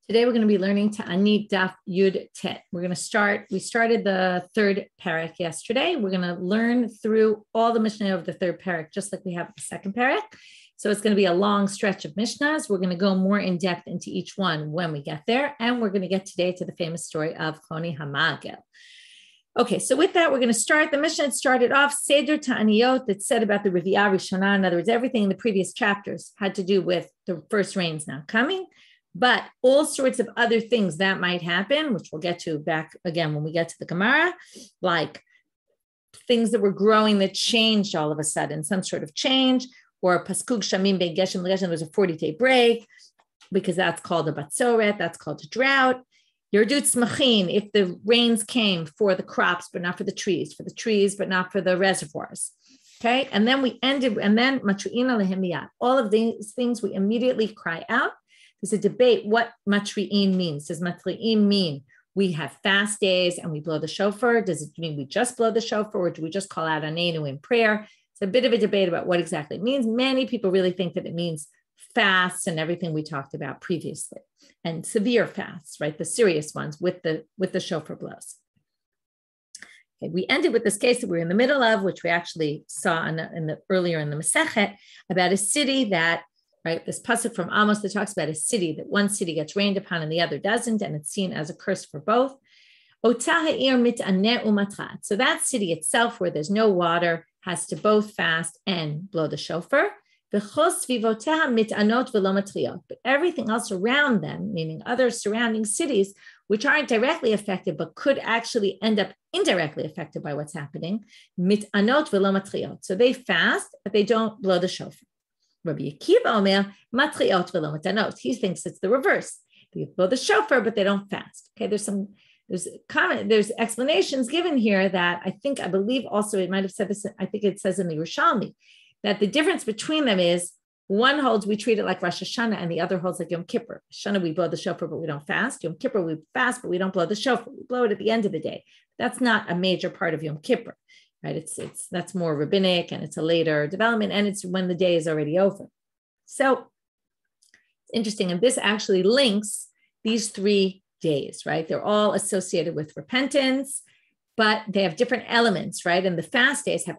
Today we're going to be learning Taanit Daf Yud Tet. We started the third parak yesterday. We're going to learn through all the Mishnah of the third parak, just like we have the second parak. So it's going to be a long stretch of Mishnahs. We're going to go more in depth into each one when we get there. And we're going to get today to the famous story of Choni Hamagel. Okay, so with that, we're going to start. The Mishnah started off Seder Ta'aniyot that said about the Riviyah Rishonah. In other words, everything in the previous chapters had to do with the first rains now coming. But all sorts of other things that might happen, which we'll get to back again when we get to the Gemara, like things that were growing that changed all of a sudden, some sort of change, or Paskug Shamim Ben Geshem L'Geshem, there was a 40-day break, because that's called a Batzoret, that's called a drought. Yerdut Smachin, if the rains came for the crops, but not for the trees, but not for the reservoirs. Okay, and then we ended, and then Matru'ina Lehemiyat. All of these things we immediately cry out. There's a debate what matri'in means. Does matri'in mean we have fast days and we blow the shofar? Does it mean we just blow the shofar, or do we just call out Anenu in prayer? It's a bit of a debate about what exactly it means. Many people really think that it means fasts and everything we talked about previously, and severe fasts, right? The serious ones with the shofar blows. Okay, we ended with this case that we're in the middle of, which we actually saw earlier in the Masechet, about a city that, right, this pasuk from Amos that talks about a city, that one city gets rained upon and the other doesn't, and it's seen as a curse for both. So that city itself, where there's no water, has to both fast and blow the shofar. But everything else around them, meaning other surrounding cities, which aren't directly affected, but could actually end up indirectly affected by what's happening, so they fast, but they don't blow the shofar. Rabbi Akiva Omer, matriot v'lo matanot. He thinks it's the reverse. They blow the shofar, but they don't fast. Okay, there's explanations given here that I believe also it might have said this. I think it says in the Yerushalmi that the difference between them is one holds we treat it like Rosh Hashanah, and the other holds like Yom Kippur. Hashanah we blow the shofar, but we don't fast. Yom Kippur we fast, but we don't blow the shofar. We blow it at the end of the day. That's not a major part of Yom Kippur. Right? That's more rabbinic, and it's a later development, and it's when the day is already over. So it's interesting, and this actually links these 3 days, right? They're all associated with repentance, but they have different elements, right? And the fast days have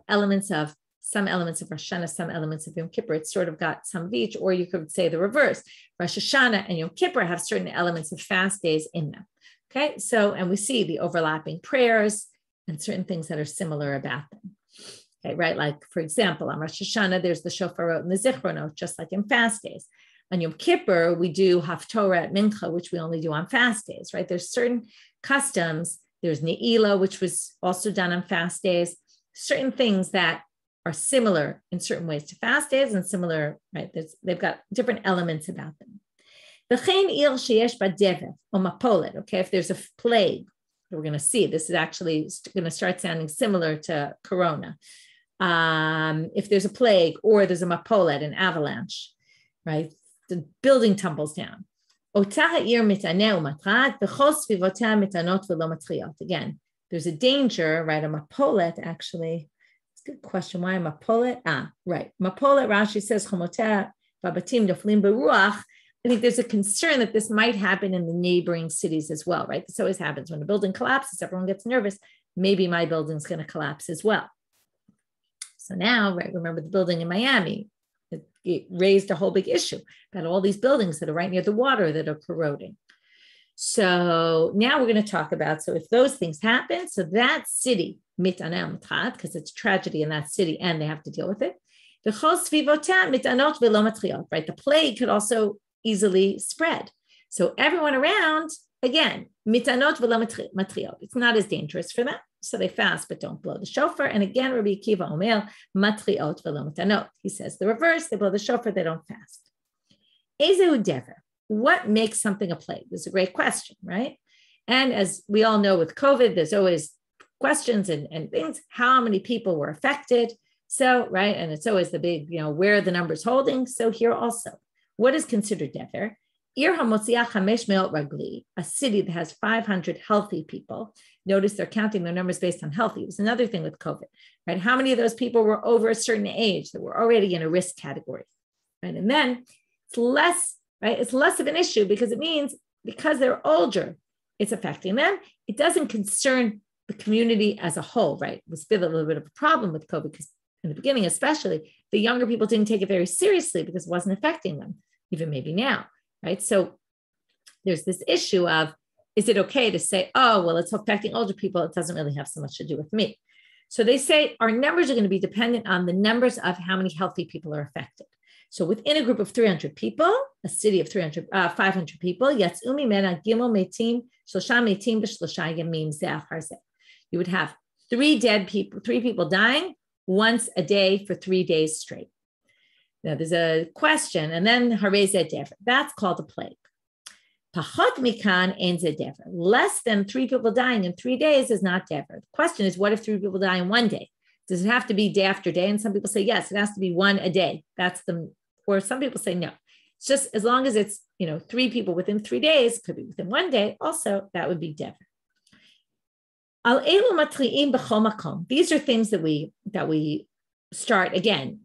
some elements of Rosh Hashanah, some elements of Yom Kippur. It's sort of got some of each, or you could say the reverse. Rosh Hashanah and Yom Kippur have certain elements of fast days in them. Okay, so, and we see the overlapping prayers and certain things that are similar about them. Okay, right? Like, for example, on Rosh Hashanah, there's the shofarot and the zichronot, just like in fast days. On Yom Kippur, we do haftorah at mincha, which we only do on fast days, right? There's certain customs. There's ne'ilah, which was also done on fast days. Certain things that are similar in certain ways to fast days and similar, right? They've got different elements about them. Okay, if there's a plague, we're going to see, this is actually going to start sounding similar to Corona. If there's a plague or there's a mapolet, an avalanche, right? The building tumbles down. Again, there's a danger, right? A mapolet, actually, it's a good question. Why a mapolet? Right. Mapolet, Rashi says, I think there's a concern that this might happen in the neighboring cities as well, right? This always happens when a building collapses, everyone gets nervous. Maybe my building's going to collapse as well. So now, right, remember the building in Miami, it raised a whole big issue about all these buildings that are right near the water that are corroding. So now we're going to talk about, so if those things happen, so that city, because it's tragedy in that city and they have to deal with it. Right? The plague could also easily spread. So everyone around, again, mitanot v'lo matriot. It's not as dangerous for them. So they fast, but don't blow the shofar. And again, Rabbi Akiva Omer, matriot v'lo mitanot. He says the reverse, they blow the shofar, they don't fast. Ezehu dever. What makes something a plague? This is a great question, right? And as we all know with COVID, there's always questions and things. How many people were affected? So, right, and it's always the big, where are the numbers holding? So here also, what is considered dever? Ir hamotzia 500 ragli, a city that has 500 healthy people. Notice they're counting their numbers based on healthy. It was another thing with COVID, right? How many of those people were over a certain age that were already in a risk category, right? And then it's less, right? It's less of an issue because it means because they're older, it's affecting them. It doesn't concern the community as a whole, right? It was a little bit of a problem with COVID because in the beginning, especially, the younger people didn't take it very seriously because it wasn't affecting them, even maybe now, right? So there's this issue of, is it okay to say, oh, well, it's affecting older people. It doesn't really have so much to do with me. So they say our numbers are going to be dependent on the numbers of how many healthy people are affected. So within a group of 300 people, a city of 500 people, you would have 3 people dying once a day for 3 days straight. Now there's a question, and then that's called a plague. Less than 3 people dying in 3 days is not dever. The question is, what if 3 people die in 1 day? Does it have to be day after day? And some people say, yes, it has to be 1 a day. Or some people say, no. It's just as long as it's, 3 people within 3 days, could be within 1 day. Also, that would be dever. These are things that we start again,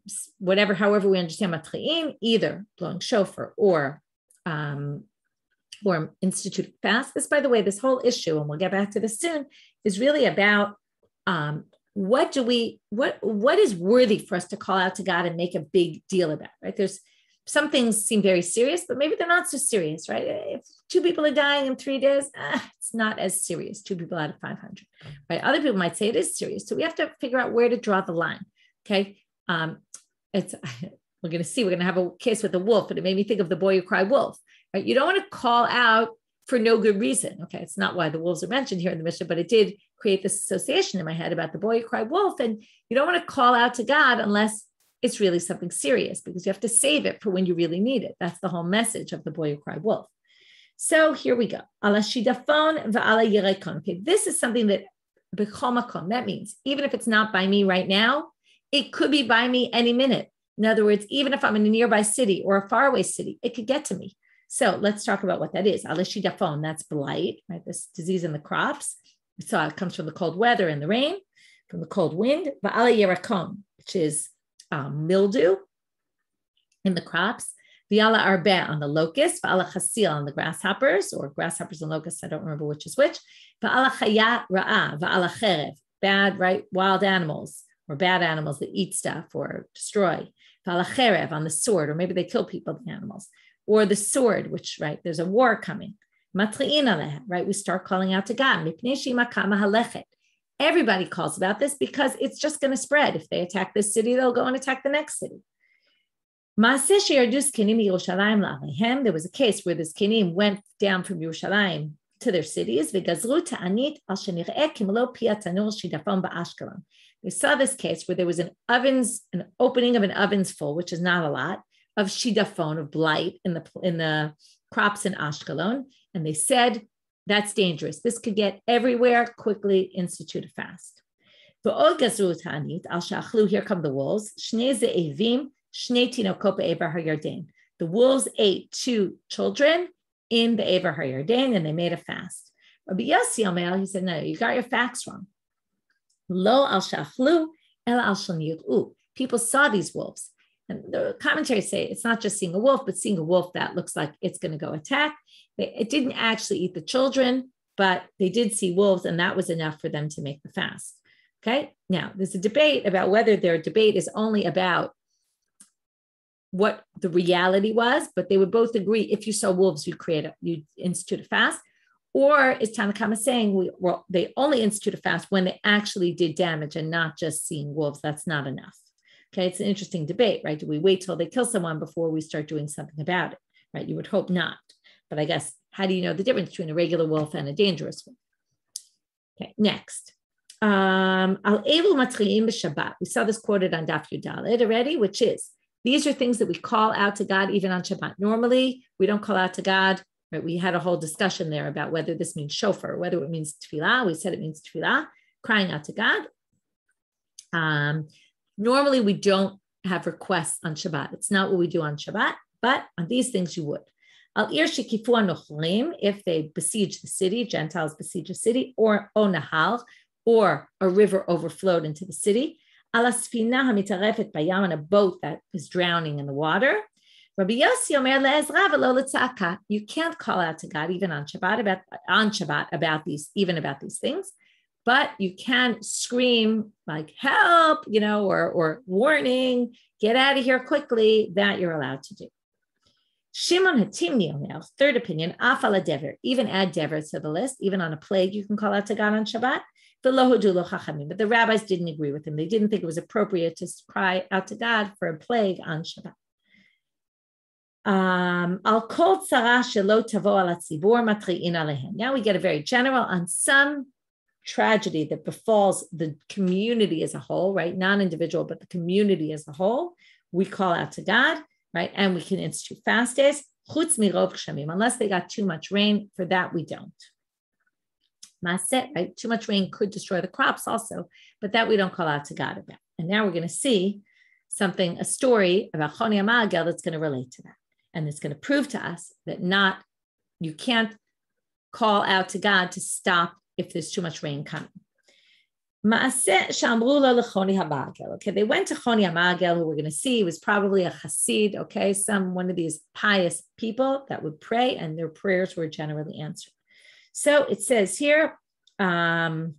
however we understand matchi'im, either blowing shofar or institute fast. This, by the way, this whole issue, and we'll get back to this soon, is really about what is worthy for us to call out to God and make a big deal about, right? There's some things seem very serious, but maybe they're not so serious, right? If 2 people are dying in 3 days, it's not as serious, 2 people out of 500, right? Other people might say it is serious. So we have to figure out where to draw the line, okay? We're going to have a case with a wolf, but it made me think of the boy who cried wolf, right? You don't want to call out for no good reason, okay? It's not why the wolves are mentioned here in the Mishnah, but it did create this association in my head about the boy who cried wolf, and you don't want to call out to God unless it's really something serious, because you have to save it for when you really need it. That's the whole message of the boy who cried wolf. So here we go. Ala shidafon va'ala yirekon. Okay, this is something that b'chol makom. That means even if it's not by me right now, it could be by me any minute. In other words, even if I'm in a nearby city or a faraway city, it could get to me. So let's talk about what that is. Ala shidafon, that's blight, right? This disease in the crops. We saw it comes from the cold weather and the rain, from the cold wind. Va'ala yirekon, which is mildew in the crops. V'ala arbeh on the locust. V'ala chasil on the grasshoppers, or grasshoppers and locusts. I don't remember which is which. V'ala chaya ra'ah. V'ala cherev. Bad, right? Wild animals, or bad animals that eat stuff or destroy. V'ala cherev on the sword, or maybe they kill people, the animals. Or the sword, which, right, there's a war coming. Matri'in aleh, right? We start calling out to God. Mipnei she'ima kama halechet. Everybody calls about this because it's just going to spread. If they attack this city, they'll go and attack the next city. There was a case where the Zkenim went down from Yerushalayim to their cities. They saw this case where there was an opening of an ovens full, which is not a lot, of shidafon, of blight in the crops in Ashkelon. And they said, that's dangerous. This could get everywhere. Quickly institute a fast. Here come the wolves. The wolves ate 2 children in the Ever HaYarden, and they made a fast. Rabbi Yossi Omer, he said, no, you got your facts wrong. Lo al shachlu, el al shal. People saw these wolves. And the commentaries say it's not just seeing a wolf, but seeing a wolf that looks like it's going to go attack. It didn't actually eat the children, but they did see wolves, and that was enough for them to make the fast. Okay. Now, there's a debate about whether their debate is only about what the reality was, but they would both agree if you saw wolves, you institute a fast. Or is Tanakama saying they only institute a fast when they actually did damage and not just seeing wolves? That's not enough. Okay, it's an interesting debate, right? Do we wait till they kill someone before we start doing something about it, right? You would hope not. But I guess, how do you know the difference between a regular wolf and a dangerous wolf? Okay, next. Al-Evil Matri'im b'Shabbat. We saw this quoted on Daf Yudalid already, which is, these are things that we call out to God even on Shabbat. Normally, we don't call out to God, right? We had a whole discussion there about whether this means shofar, whether it means tefillah. We said it means tefillah, crying out to God. Normally, we don't have requests on Shabbat. It's not what we do on Shabbat, but on these things you would. If they besiege the city, Gentiles besiege a city, or onahal, or a river overflowed into the city. On a boat that is drowning in the water. Rabbi Yossi omer le'ezra v'lo le'tzaka. You can't call out to God even on Shabbat about these things, but you can scream like help, or warning, get out of here quickly. That you're allowed to do. Shimon Hatimni omer, third opinion, afala dever, even add dever to the list. Even on a plague, you can call out to God on Shabbat. But the rabbis didn't agree with him. They didn't think it was appropriate to cry out to God for a plague on Shabbat. Now we get a very general on some tragedy that befalls the community as a whole, right? Not individual, but the community as a whole. We call out to God, right? And we can institute fast days, unless they got too much rain. For that, we don't. Maset, right? Too much rain could destroy the crops also, but that we don't call out to God about. And now we're going to see a story about Choni HaMa'agel that's going to relate to that. And it's going to prove to us that you can't call out to God to stop if there's too much rain coming. Okay, they went to Choni HaMa'agel, who we're going to see was probably a chassid, okay, one of these pious people that would pray, and their prayers were generally answered. So it says here, 1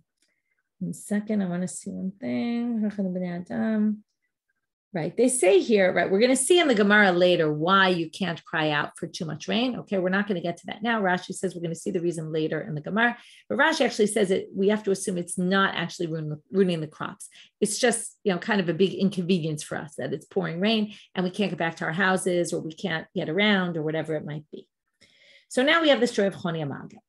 second, I want to see one thing. Right, they say here, right, we're going to see in the Gemara later why you can't cry out for too much rain. Okay, we're not going to get to that now. Rashi says we're going to see the reason later in the Gemara, but Rashi actually says we have to assume it's not actually ruining the crops. It's just, kind of a big inconvenience for us that it's pouring rain and we can't get back to our houses, or we can't get around, or whatever it might be. So now we have the story of Choni HaMa'agel.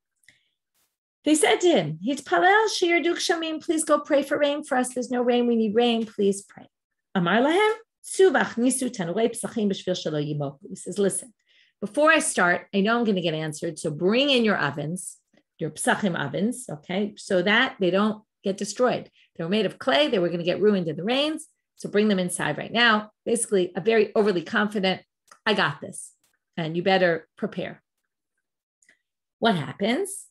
They said to him, Hitpalel Shiur Duk Shamim, please go pray for rain for us. There's no rain, we need rain, please pray. Amar lahem, nisu tanurei psachim b'shvil shelo yimoku. He says, listen, before I start, I know I'm going to get answered, so bring in your ovens, your psachim ovens, okay, so that they don't get destroyed. They were made of clay, they were going to get ruined in the rains, so bring them inside right now. Basically, a very overly confident, I got this, and you better prepare. What happens?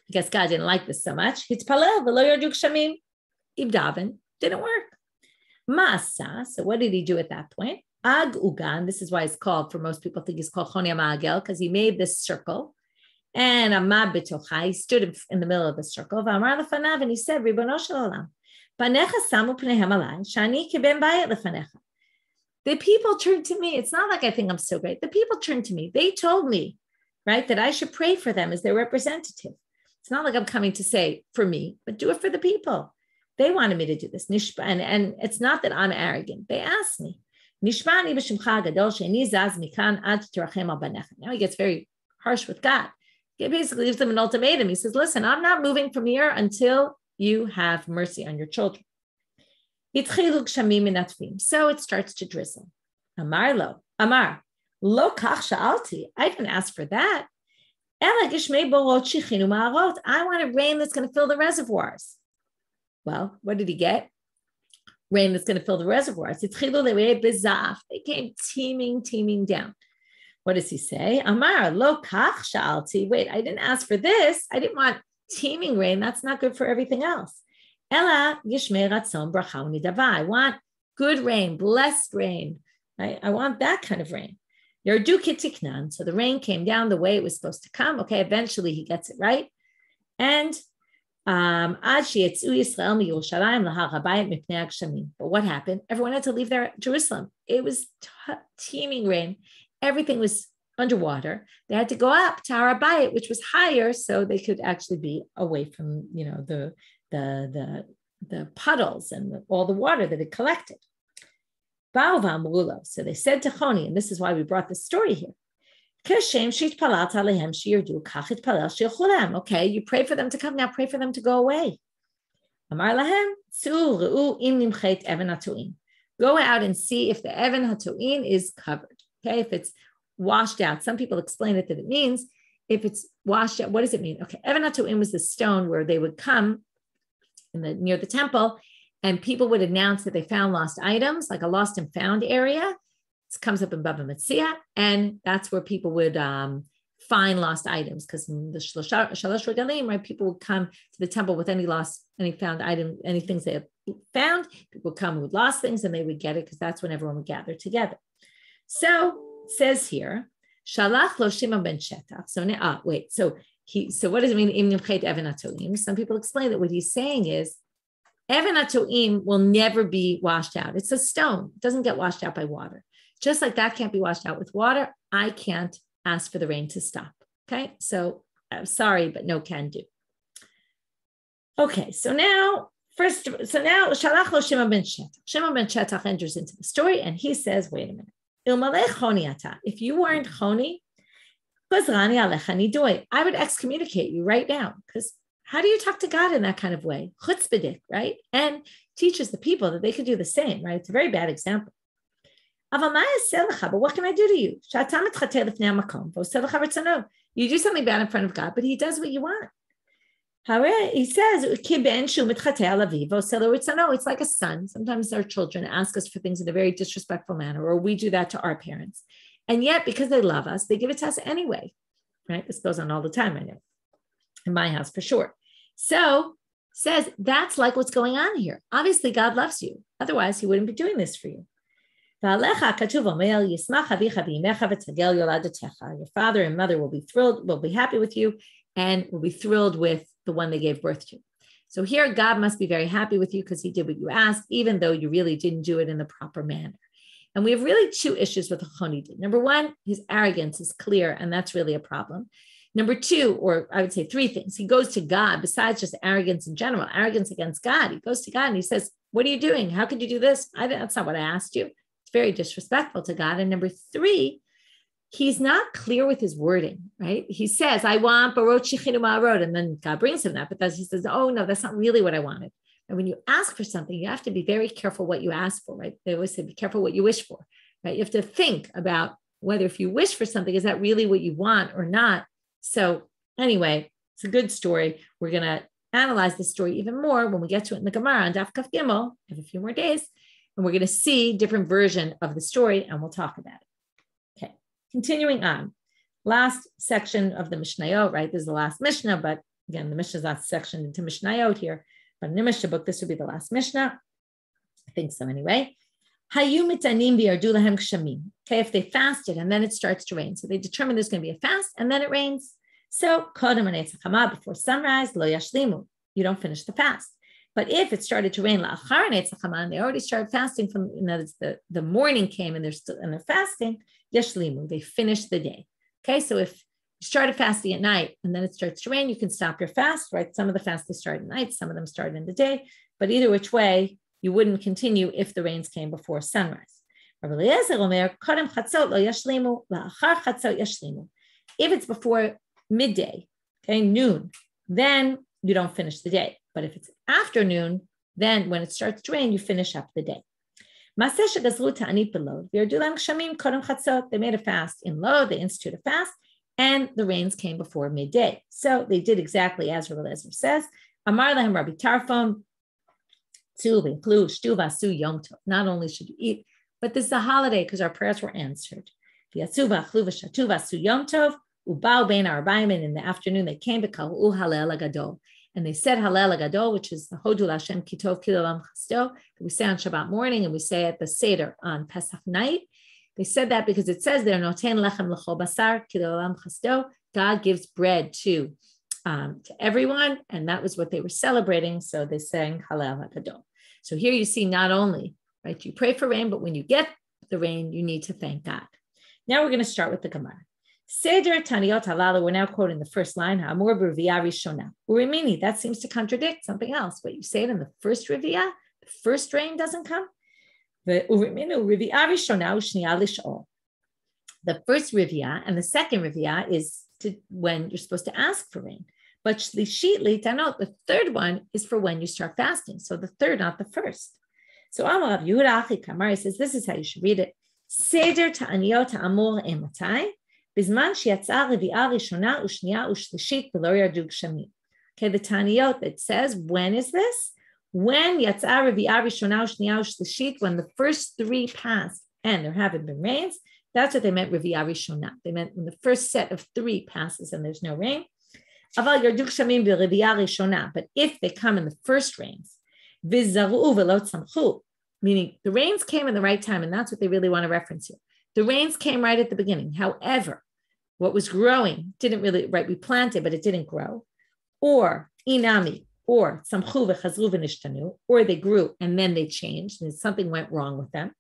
I guess God didn't like this so much. Hitpalel v'lo yarduk shamim, ibdaven, didn't work. Masa, so what did he do at that point? Ag ugan, this is why it's called, for most people think it's called Choni HaMa'agel, because he made this circle. And Amad b'tocha, he stood in the middle of the circle. V'amar lefanav, and he said, Ribono shel olam, panecha samu pneihem alai, shani keben bayit lefanecha. The people turned to me. It's not like I think I'm so great. The people turned to me. They told me, right, that I should pray for them as their representative. It's not like I'm coming to say for me, but do it for the people. They wanted me to do this. And it's not that I'm arrogant. They asked me. Now he gets very harsh with God. He basically gives them an ultimatum. He says, listen, I'm not moving from here until you have mercy on your children. So it starts to drizzle. Amar, lo kach sha'alti. I didn't ask for that. I want a rain that's going to fill the reservoirs. Well, what did he get? Rain that's going to fill the reservoirs. They came teeming down. What does he say? Amar lo kach sha'alti. Wait, I didn't ask for this. I didn't want teeming rain. That's not good for everything else. Ela gishmei ratzon bracha unidava. I want good rain, blessed rain. I want that kind of rain. Yardu kitiknan. So the rain came down the way it was supposed to come. Okay, eventually he gets it right. And but what happened? Everyone had to leave their Jerusalem. It was teeming rain. Everything was underwater. They had to go up to Rabbanit, which was higher, so they could actually be away from the puddles and all the water that had collected. So they said to Choni, and this is why we brought this story here. Okay, you pray for them to come, now pray for them to go away. Go out and see if the Even HaTo'in is covered. Okay, if it's washed out. Some people explain it that it means if it's washed out. What does it mean? Okay, Even HaTo'in was the stone where they would come near the temple, and people would announce that they found lost items, like a lost and found area. It comes up in Baba Metzia, and that's where people would find lost items, because in the Shalosh Regalim, right, people would come to the temple with any found item, any things they had found. People would come with lost things, and they would get it, because that's when everyone would gather together. So says here, Shalach lo Shimon ben Shetach. So now, wait, so what does it mean? Im nimchet even atoim? Some people explain that what he's saying is even atoim will never be washed out. It's a stone. It doesn't get washed out by water. Just like that can't be washed out with water, I can't ask for the rain to stop. Okay, so sorry, but no can do. Okay, so now Shalach lo Shimon ben Shetach. Shimon ben Shetach enters into the story and he says, wait a minute. If you weren't choni, I would excommunicate you right now, because how do you talk to God in that kind of way? Chutzpahdik, right? And teaches the people that they could do the same, right? It's a very bad example. But what can I do to you? You do something bad in front of God, but he does what you want. He says, it's like a son. Sometimes our children ask us for things in a very disrespectful manner, or we do that to our parents. And yet, because they love us, they give it to us anyway, right? This goes on all the time, I know. In my house, for sure. So, says, that's like what's going on here. Obviously, God loves you. Otherwise, he wouldn't be doing this for you. Your father and mother will be thrilled, will be happy with you, and will be thrilled with the one they gave birth to. So here, God must be very happy with you because he did what you asked, even though you really didn't do it in the proper manner. And we have really two issues with what Choni did. Number one, his arrogance is clear, and that's really a problem. Number two, or I would say three things. He goes to God, besides just arrogance in general, arrogance against God. He goes to God and he says, what are you doing? How could you do this? That's not what I asked you. It's very disrespectful to God. And number three, he's not clear with his wording, right? He says, I want barot shechinu ma'arot, and then God brings him that, but he says, oh no, that's not really what I wanted. And when you ask for something, you have to be very careful what you ask for, right? They always say, be careful what you wish for, right? You have to think about whether if you wish for something, is that really what you want or not? So anyway, it's a good story. We're going to analyze the story even more when we get to it in the Gemara on Daf Kaf Gimel. I have a few more days, and we're going to see different version of the story, and we'll talk about it. Okay, continuing on. Last section of the Mishnayot, right? This is the last Mishnah, but again, the Mishnah is not sectioned into Mishnayot here. But in the Mishnah book, this would be the last Mishnah. I think so anyway. Okay, if they fasted and then it starts to rain. So they determine there's going to be a fast and then it rains. So before sunrise, lo yashlimu, you don't finish the fast. But if it started to rain, they already started fasting from, the morning came and they're fasting, yashlimu, they finish the day. Okay, so if you started fasting at night and then it starts to rain, you can stop your fast, right? Some of the fasts they start at night, some of them start in the day, but either which way, you wouldn't continue if the rains came before sunrise. If it's before midday, okay, noon, then you don't finish the day. But if it's afternoon, then when it starts to rain, you finish up the day. They made a fast in Lod, they instituted a fast, and the rains came before midday. So they did exactly as Rabbi Eliezer says. Amar lahem Rabbi Tarfon, not only should you eat, but this is a holiday because our prayers were answered. In the afternoon, they came and they said Halel Gadol, which is the Hodul Hashem Kitov Kilolam Chasto, that we say on Shabbat morning and we say at the Seder on Pesach night. They said that because it says there, Noten Lechem L'chol Basar Kilolam Chasto, God gives bread to everyone, and that was what they were celebrating. So they sang Halel Gadol. So here you see not only, right, you pray for rain, but when you get the rain, you need to thank God. Now we're going to start with the Gemara. Seder Taanit Halalu, we're now quoting the first line, Ha'amur b'Reviyah Rishona. Urimini, that seems to contradict something else. But you say it in the first Reviyah, the first rain doesn't come. The first Reviyah and the second Reviyah is when you're supposed to ask for rain. But Shlishit Litanot, the third one is for when you start fasting. So the third, not the first. So Amar Rav Yehuda Achi Kamar says, this is how you should read it. Seder Ta'aniyot Ha'amur Ematai, Bizman Shiatza Reviyah Rishona Ushniya Ushlishit V'lo Yardu Gshami. Okay, the Ta'aniyot, it says, when is this? When Yatza Reviyah Rishona Ushniya Ushlishit, when the first three passed and there haven't been rains, that's what they meant Reviyah Rishona. They meant when the first set of three passes and there's no rain. But if they come in the first rains, meaning the rains came in the right time, and that's what they really want to reference here. The rains came right at the beginning. However, what was growing didn't really, right? We planted, but it didn't grow. Or inami, or samchu v'chazru v'nishtanu, or they grew and then they changed and something went wrong with them.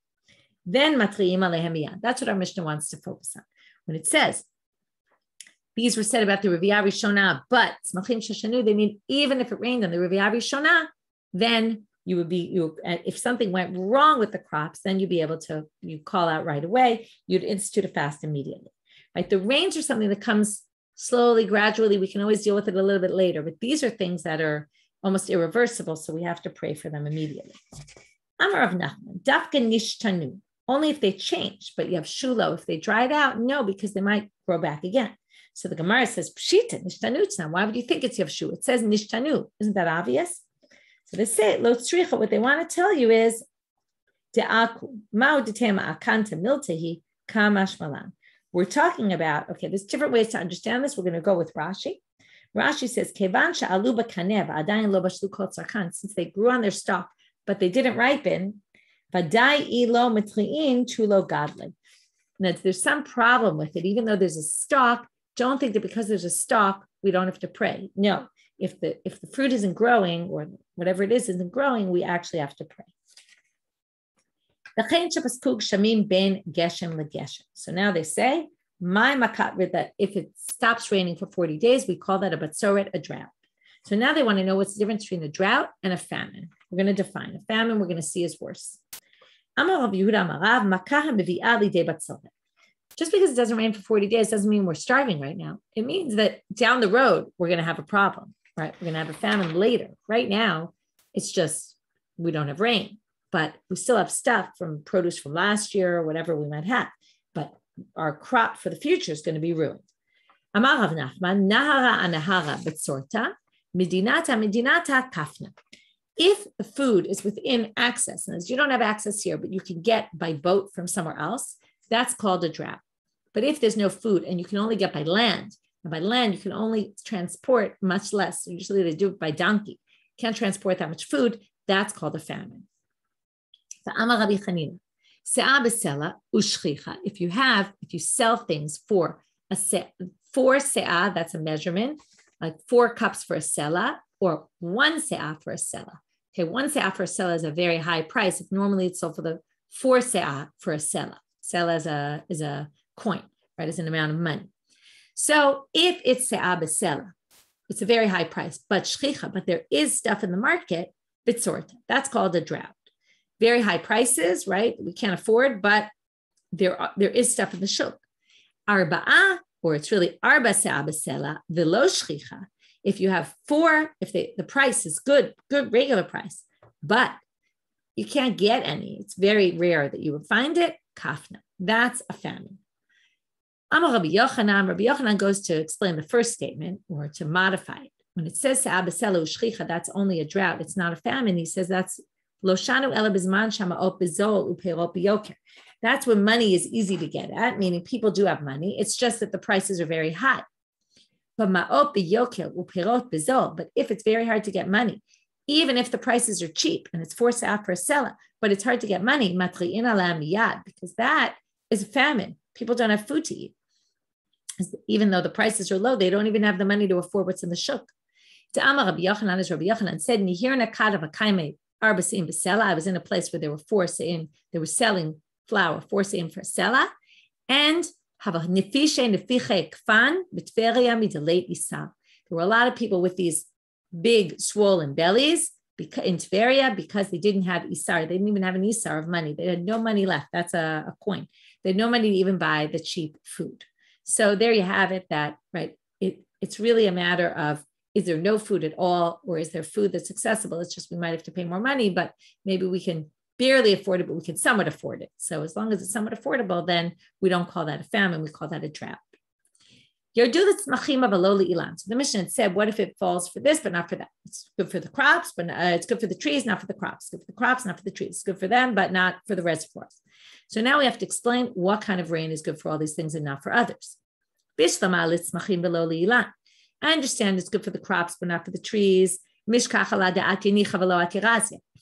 Then matriim alehem miyad. That's what our Mishnah wants to focus on. When it says, these were said about the Riviyah Rishonah, but smachim sheshanu, they mean even if it rained on the Riviyah Rishonah, then if something went wrong with the crops, then you'd be able to, you call out right away, you'd institute a fast immediately. Right? The rains are something that comes slowly, gradually. We can always deal with it a little bit later, but these are things that are almost irreversible, so we have to pray for them immediately. Amar Rav Nachman, dafka nishtanu, only if they change, but you have shulo, if they dried out, no, because they might grow back again. So the Gemara says, pshita, nishtanu tzna. Why would you think it's yavshu? It says nishtanu. Isn't that obvious? So they say, lo tzricha, what they want to tell you is, de'aku, ma'u detema akanta miltehi, kamash malan. We're talking about, okay, there's different ways to understand this. We're going to go with Rashi. Rashi says, kevan sha'alu b'kanev, adayin lo bashlu kol tzarkan, since they grew on their stalk, but they didn't ripen, vadai ilo mitli'in chulo gadlin. Now, there's some problem with it, even though there's a stalk. Don't think that because there's a stalk, we don't have to pray. No, if the fruit isn't growing or whatever it is isn't growing, we actually have to pray. So now they say, my makat, that if it stops raining for 40 days, we call that a batzoret, a drought. So now they want to know what's the difference between a drought and a famine. We're going to define a famine. We're going to see is worse. Just because it doesn't rain for 40 days doesn't mean we're starving right now. It means that down the road, we're going to have a problem, right? We're going to have a famine later. Right now, it's just, we don't have rain, but we still have stuff from produce from last year or whatever we might have. But our crop for the future is going to be ruined. Amar Rav Nachman, nahara anahara betsorta, midinata midinata kafna. If the food is within access, and as you don't have access here, but you can get by boat from somewhere else, that's called a drought. But if there's no food and you can only get by land, and by land you can only transport much less, usually they do it by donkey, can't transport that much food, that's called a famine. If you sell things for se'ah, that's a measurement, like 4 cups for a selah, or 1 se'ah for a selah. Okay, 1 se'ah for a selah is a very high price. If normally it's sold for the 4 se'ah for a selah. Selah is a coin, right? It's an amount of money. So if it's se'ah b'selah, it's a very high price, but shchicha, but there is stuff in the market, bitsorta. That's called a drought. Very high prices, right? We can't afford, but there is stuff in the shuk. Arba'ah, or it's really arba se'ah b'selah, v'lo shchicha. If you have 4, if the price is good regular price, but you can't get any, it's very rare that you would find it, kafna. That's a famine. Amar Rabbi Yochanan goes to explain the first statement or to modify it. When it says se'ah u'shchicha, that's only a drought. It's not a famine. He says that's loshanu ela bizman shama'ot bizol u'peirot biyoker. That's when money is easy to get at, meaning people do have money. It's just that the prices are very high. But ma'ot biyoker u'peirot bizol. But if it's very hard to get money, even if the prices are cheap and it's 4 se'ah for a selah, but it's hard to get money, matri'in ala miyad, because that is a famine. People don't have food to eat. Even though the prices are low, they don't even have the money to afford what's in the shuk. To Amar Rabbi Yochanan, as Rabbi Yochanan said, I was in a place where there were 4 se'im, they were selling flour, 4 se'im for a selah, and there were a lot of people with these big swollen bellies in Tveria because they didn't have isar. They didn't even have an isar of money. They had no money left. That's a coin. They had no money to even buy the cheap food. So there you have it, that, right, it's really a matter of, is there no food at all, or is there food that's accessible? It's just we might have to pay more money, but maybe we can barely afford it, but we can somewhat afford it. So as long as it's somewhat affordable, then we don't call that a famine, we call that a drought. So the Mishnah said, what if it falls for this, but not for that? It's good for the crops, but it's good for the trees, not for the crops. It's good for the crops, not for the trees. It's good for them, but not for the reservoirs. So now we have to explain what kind of rain is good for all these things and not for others. I understand it's good for the crops, but not for the trees. If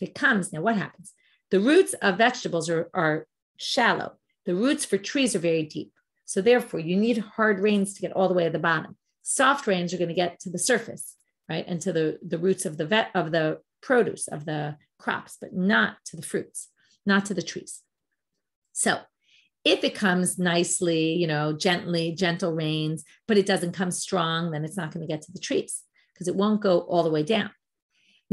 it comes, now what happens? The roots of vegetables are shallow. The roots for trees are very deep. So therefore, you need hard rains to get all the way to the bottom. Soft rains are going to get to the surface, right? And to the roots of the produce, of the crops, but not to the fruits, not to the trees. So if it comes nicely, gently, gentle rains, but it doesn't come strong, then it's not going to get to the trees because it won't go all the way down.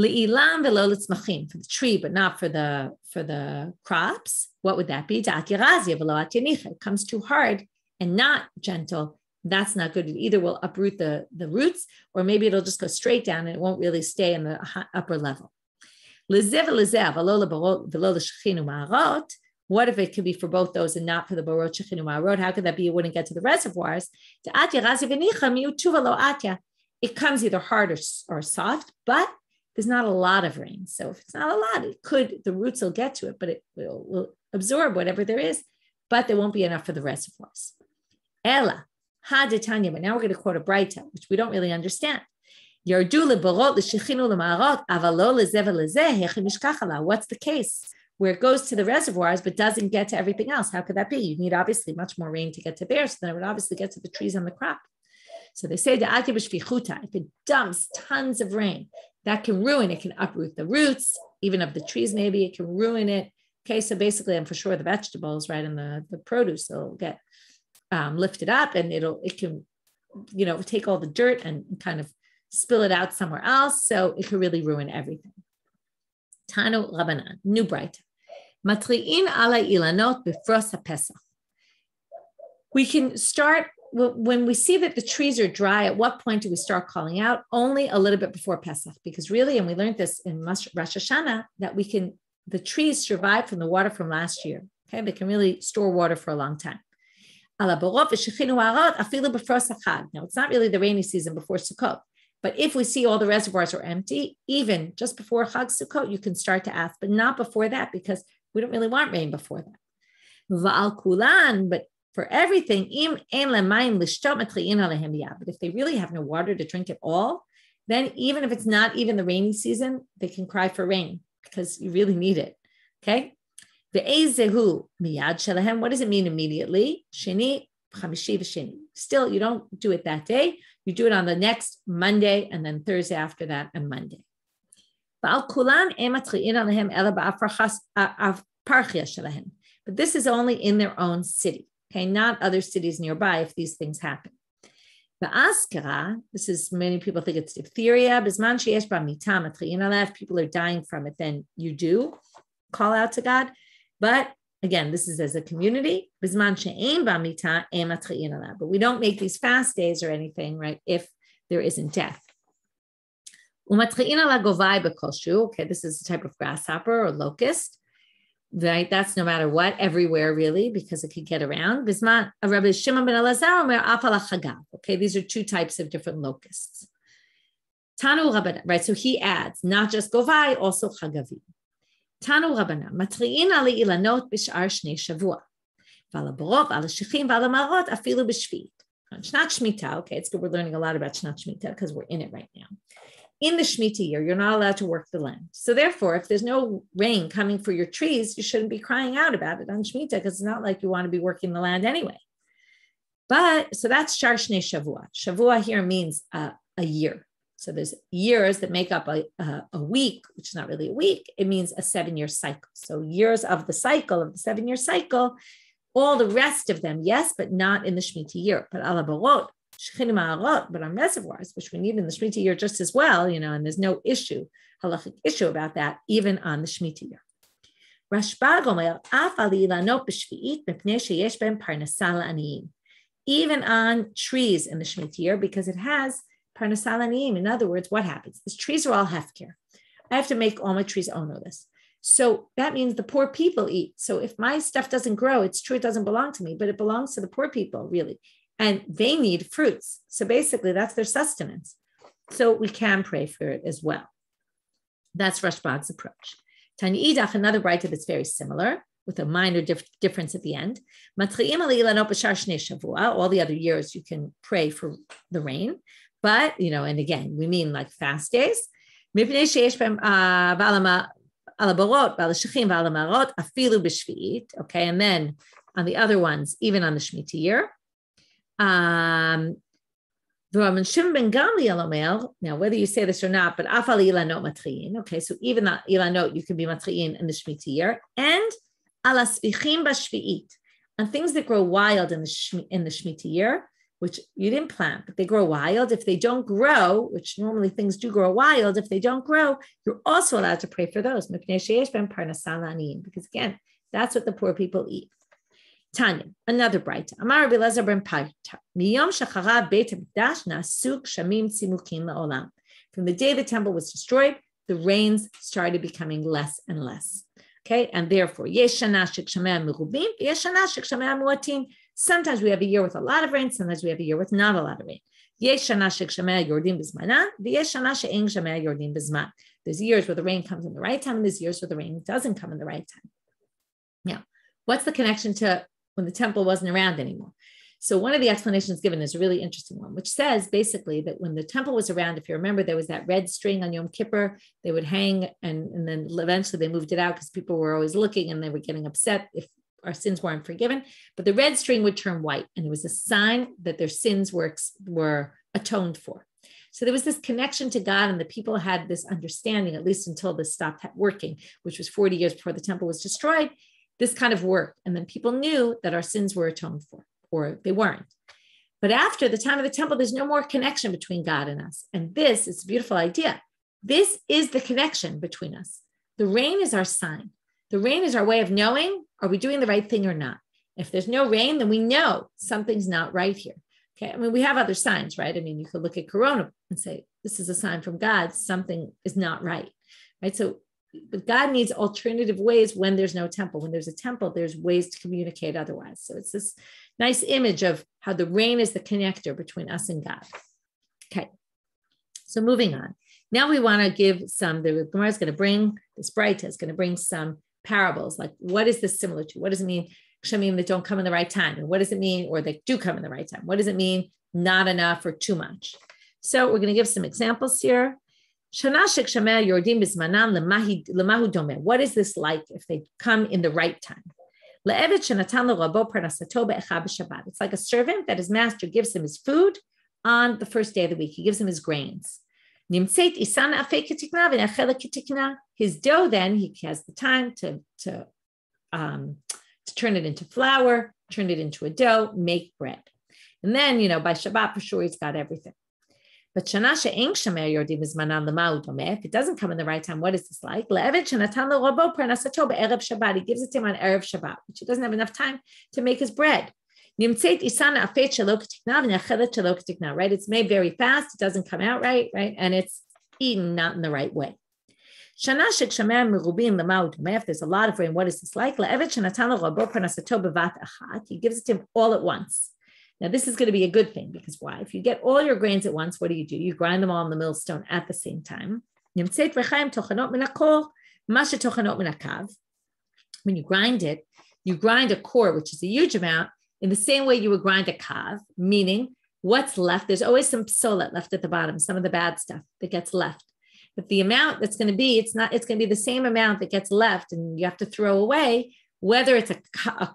Le'ilam velo litzmachim, for the tree, but not for the crops. What would that be? It comes too hard and not gentle. That's not good. It either will uproot the roots, or maybe it'll just go straight down and it won't really stay in the upper level. What if it could be for both those and not for the barot shechinu ma'arot? How could that be? It wouldn't get to the reservoirs. It comes either hard or soft, but there's not a lot of rain. So if it's not a lot, the roots will get to it, but it will absorb whatever there is, but there won't be enough for the reservoirs. Ella, ha detanya, but now we're going to quote a braita, which we don't really understand. What's the case where it goes to the reservoirs but doesn't get to everything else? How could that be? You need obviously much more rain to get to there, so then it would obviously get to the trees and the crop. So they say if it dumps tons of rain, that can ruin, it can uproot the roots, even of the trees, maybe it can ruin it. Okay, so basically, and for sure the vegetables, right, and the produce will get lifted up, and it can, take all the dirt and kind of spill it out somewhere else. So it could really ruin everything. Tanu Rabbanit, new bright. Matri'in ala ilanot bifros haPesach. We can start, when we see that the trees are dry, at what point do we start calling out? Only a little bit before Pesach, because really, and we learned this in Rosh Hashanah, that the trees survive from the water from last year. Okay, they can really store water for a long time. Now, it's not really the rainy season before Sukkot, but if we see all the reservoirs are empty, even just before Chag Sukkot, you can start to ask, but not before that, because we don't really want rain before that. But for everything, but if they really have no water to drink at all, then even if it's not even the rainy season, they can cry for rain because you really need it. Okay. What does it mean immediately? Still, you don't do it that day. You do it on the next Monday and then Thursday after that and Monday. But this is only in their own city. Okay, not other cities nearby if these things happen. The askara, this is, many people think it's diphtheria. If people are dying from it, then you do call out to God. But again, this is as a community. But we don't make these fast days or anything, right, if there isn't death. Okay, this is a type of grasshopper or locust. Right, that's no matter what, everywhere really, because it could get around. Okay, these are two types of different locusts. Tanu Rabbanit, right? So he adds not just govai, also chagavi. Tanu Rabbanit, matri'in ali ilanot b'shar shnei shavua, v'ala borov, v'ala shechim, v'ala marot, afilu b'shvit. Shnat Shmita. Okay, it's good. We're learning a lot about Shnat Shmita because we're in it right now. In the Shemitah year, you're not allowed to work the land. So therefore, if there's no rain coming for your trees, you shouldn't be crying out about it on Shemitah because it's not like you want to be working the land anyway. But, so that's Shar Shnei Shavua. Shavua here means a year. So there's years that make up a week, which is not really a week. It means a 7-year cycle. So years of the cycle, of the 7-year cycle, all the rest of them, yes, but not in the Shemitah year. But ala barot, but on reservoirs, which we need in the Shemitah year just as well, and there's no issue, halachic issue about that, even on the Shemitah year. Even on trees in the Shemitah year, because it has parnasal aniyim. In other words, what happens? These trees are all hefker. I have to make all my trees own this. So that means the poor people eat. So if my stuff doesn't grow, it's true, it doesn't belong to me, but it belongs to the poor people, really. And they need fruits. So basically, that's their sustenance. So we can pray for it as well. That's Rashbag's approach. Taanit, another braita that's very similar, with a minor difference at the end. All the other years, you can pray for the rain. But, and again, we mean like fast days. Okay, and then on the other ones, even on the Shemitah year. Now, whether you say this or not, but afal ilanot matriin. Okay, so even the ilanot you can be matriin in the Shemitah year, and ala svichim b'shvi'it, on things that grow wild in the Shemitah year, which you didn't plant, but they grow wild. If they don't grow, which normally things do grow wild, if they don't grow, you're also allowed to pray for those. Because again, that's what the poor people eat. Tanya, another bright. Amar Rabbi Elazar ben Parta. Miyom shacharav Beit Hamikdash nasu gshamim tzimukim la'olam. From the day the temple was destroyed, the rains started becoming less and less. Okay, and therefore, yesh shana shekshamei merubim, yesh shana shekshamei muatim. Sometimes we have a year with a lot of rain. Sometimes we have a year with not a lot of rain. Yesh shana shekshamei yordim bizmanan, yesh shana she'ein gshamei yordim bizman. There's years where the rain comes in the right time, and there's years where the rain doesn't come in the right time. Now, what's the connection to when the temple wasn't around anymore? So one of the explanations given is a really interesting one, which says basically that when the temple was around, if you remember, there was that red string on Yom Kippur, they would hang, and then eventually they moved it out because people were always looking and they were getting upset if our sins weren't forgiven. But the red string would turn white, and it was a sign that their sins were atoned for. So there was this connection to God, and the people had this understanding, at least until this stopped working, which was 40 years before the temple was destroyed. This kind of work. And then people knew that our sins were atoned for, or they weren't. But after the time of the temple, there's no more connection between God and us. And this is a beautiful idea. This is the connection between us. The rain is our sign. The rain is our way of knowing, are we doing the right thing or not? If there's no rain, then we know something's not right here. Okay. I mean, we have other signs, right? I mean, you could look at Corona and say, this is a sign from God, something is not right. Right. So, but God needs alternative ways when there's no temple. When there's a temple, there's ways to communicate otherwise. So it's this nice image of how the rain is the connector between us and God. Okay, so moving on. Now we want to give the Gemara is going to bring, this Braita is going to bring some parables, like what is this similar to? What does it mean, kshamim that don't come in the right time? And what does it mean, or they do come in the right time? What does it mean, not enough or too much? So we're going to give some examples here. What is this like if they come in the right time? It's like a servant that his master gives him his food on the first day of the week. He gives him his grains. His dough, then he has the time to turn it into flour, turn it into a dough, make bread. And then, by Shabbat, for sure, he's got everything. But if it doesn't come in the right time, what is this like? He gives it to him on Erev Shabbat, which he doesn't have enough time to make his bread. Right? It's made very fast. It doesn't come out right? And it's eaten not in the right way. If there's a lot of rain, what is this like? He gives it to him all at once. Now, this is going to be a good thing because why? If you get all your grains at once, what do? You grind them all in the millstone at the same time. When you grind it, you grind a core, which is a huge amount, in the same way you would grind a kav, meaning what's left, there's always some psolet left at the bottom, some of the bad stuff that gets left. But the amount that's going to be, it's going to be the same amount that gets left and you have to throw away, whether it's a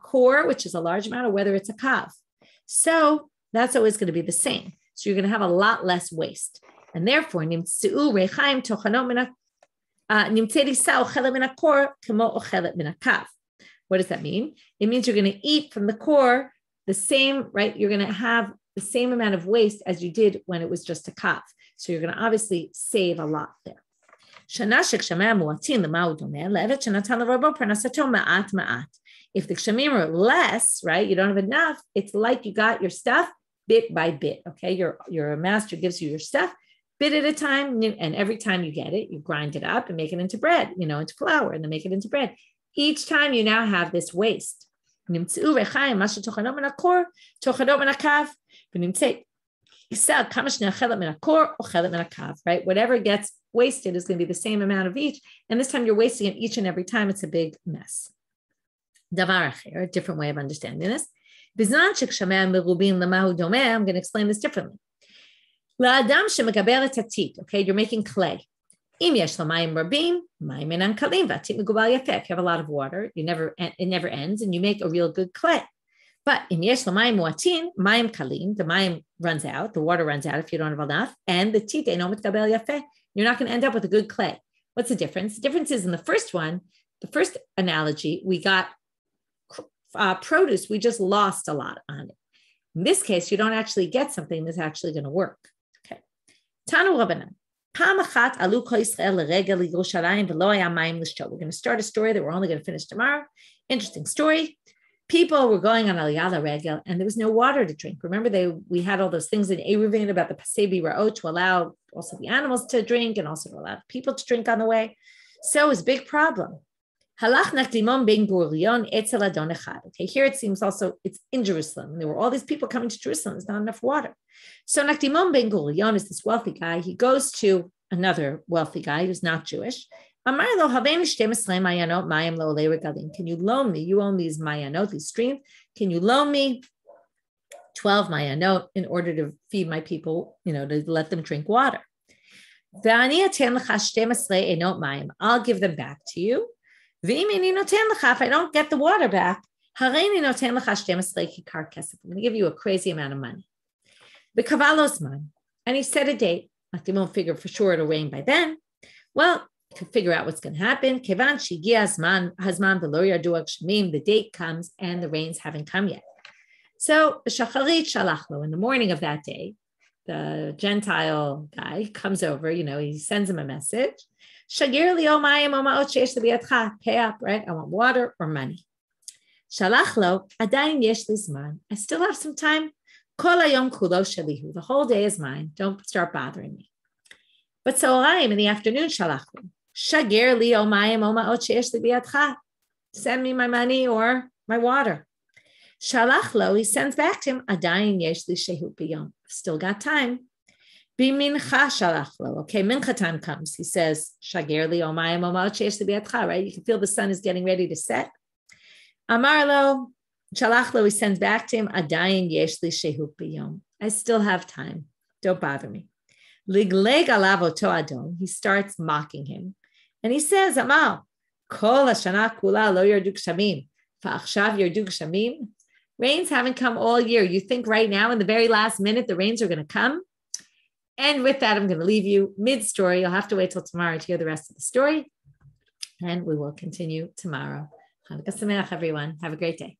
core, which is a large amount, or whether it's a kav. So that's always going to be the same. So you're going to have a lot less waste. And therefore, what does that mean? It means you're going to eat from the core the same, right? You're going to have the same amount of waste as you did when it was just a kav. So you're going to obviously save a lot there. If the kshamim are less, right, you don't have enough, it's like you got your stuff bit by bit, okay? Your master gives you your stuff bit at a time, and every time you get it, you grind it up and make it into bread, into flour, and then make it into bread. Each time you now have this waste. Right? Whatever gets wasted is going to be the same amount of each, and this time you're wasting it each and every time. It's a big mess. Davar acher, a different way of understanding this. I'm going to explain this differently. Okay, you're making clay. Im yesh lamayim rabim, mayim enan kalim v'atit megubal yafeh. If you have a lot of water, it never ends, and you make a real good clay. But im yesh lamayim muatin, mayim kalim, the mayim runs out, the water runs out if you don't have enough, and the tit eino mitkabel yafeh. You're not going to end up with a good clay. What's the difference? The difference is in the first one, the first analogy, we got produce, we just lost a lot on it. In this case, you don't actually get something that's actually going to work. Okay. Tanu Rabbanit. We're going to start a story that we're only going to finish tomorrow. Interesting story. People were going on Aliyah Regel, and there was no water to drink. Remember, we had all those things in Eruvin about the Pasebi Ra'ot to allow also the animals to drink and also to allow people to drink on the way. So it was a big problem. Okay, here it seems also it's in Jerusalem. There were all these people coming to Jerusalem. There's not enough water. So Nakdimon ben Gurion is this wealthy guy. He goes to another wealthy guy who's not Jewish. Can you loan me? You own these mayanot, these streams. Can you loan me 12 mayanot in order to feed my people, to let them drink water? I'll give them back to you. If I don't get the water back, I'm going to give you a crazy amount of money. And he set a date. They won't figure for sure it'll rain by then. Well, to figure out what's going to happen. The date comes and the rains haven't come yet. So in the morning of that day, the Gentile guy comes over, he sends him a message. Pay up, right? I want water or money. I still have some time. The whole day is mine. Don't start bothering me. But so in the afternoon, send me my money or my water. He sends back to him, still got time. Okay, mincha time comes. He says, right? You can feel the sun is getting ready to set. Amarlo, Shalachlo, he sends back to him, I still have time. Don't bother me. Ligleg alavo to adon. He starts mocking him. And he says, Amal, kol hashana kula lo yardu gshamim. Fa'achshav yardu gshamim. Rains haven't come all year. You think right now, in the very last minute, the rains are going to come? And with that, I'm going to leave you mid-story. You'll have to wait till tomorrow to hear the rest of the story. And we will continue tomorrow. Chanukah Sameach, everyone. Have a great day.